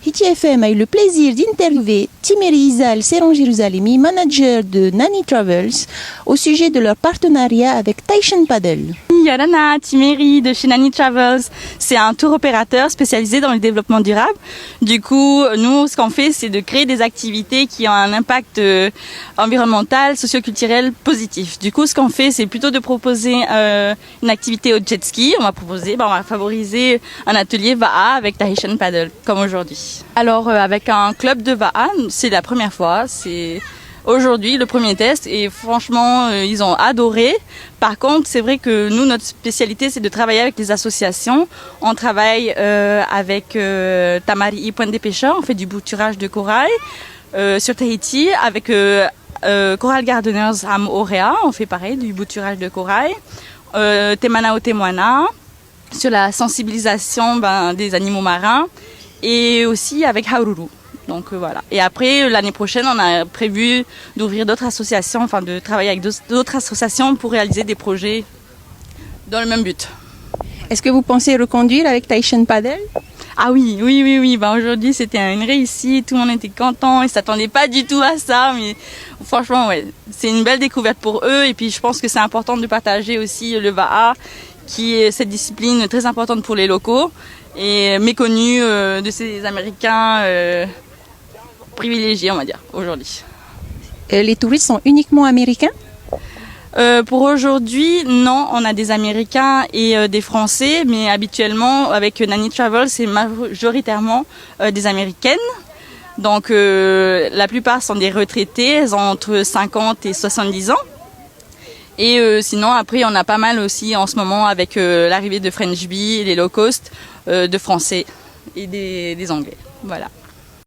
Hiti FM a eu le plaisir d'interviewer Timeri Isal Seron Jérusalemi, manager de Nani Travels, au sujet de leur partenariat avec Taishan Paddle. Yorana, Timeri de chez Nani Travels, c'est un tour opérateur spécialisé dans le développement durable. Du coup, nous, ce qu'on fait, c'est de créer des activités qui ont un impact environnemental, socio-culturel positif. Du coup, ce qu'on fait, c'est plutôt de proposer une activité au jet ski. On va favoriser un atelier VAA avec Taishan Paddle, comme aujourd'hui. Alors, avec un club de VAA, c'est la première fois. C'est aujourd'hui le premier test et franchement, ils ont adoré. Par contre, c'est vrai que nous, notre spécialité, c'est de travailler avec les associations. On travaille avec Tamari, Pointe des Pêcheurs, on fait du bouturage de corail. Sur Tahiti, avec Coral Gardeners à Moorea, on fait pareil, du bouturage de corail. Temanao Temoana, sur la sensibilisation des animaux marins. Et aussi avec Haururu. Donc voilà. Et après, l'année prochaine, on a prévu d'ouvrir d'autres associations, enfin de travailler avec d'autres associations pour réaliser des projets dans le même but. Est-ce que vous pensez reconduire avec Taishan Paddle? Ah oui. Aujourd'hui, c'était une réussite, tout le monde était content, ils ne s'attendaient pas du tout à ça, mais franchement, ouais, c'est une belle découverte pour eux. Et puis, je pense que c'est important de partager aussi le VAA, qui est cette discipline très importante pour les locaux et méconnue de ces Américains privilégiés, on va dire, aujourd'hui. Les touristes sont uniquement américains? Pour aujourd'hui, non, on a des Américains et des Français, mais habituellement, avec Nani Travel, c'est majoritairement des Américaines. Donc, la plupart sont des retraités, elles ont entre 50 et 70 ans. Et sinon, après, on a pas mal aussi en ce moment avec l'arrivée de French Bee, les low cost, de Français et des Anglais. Voilà.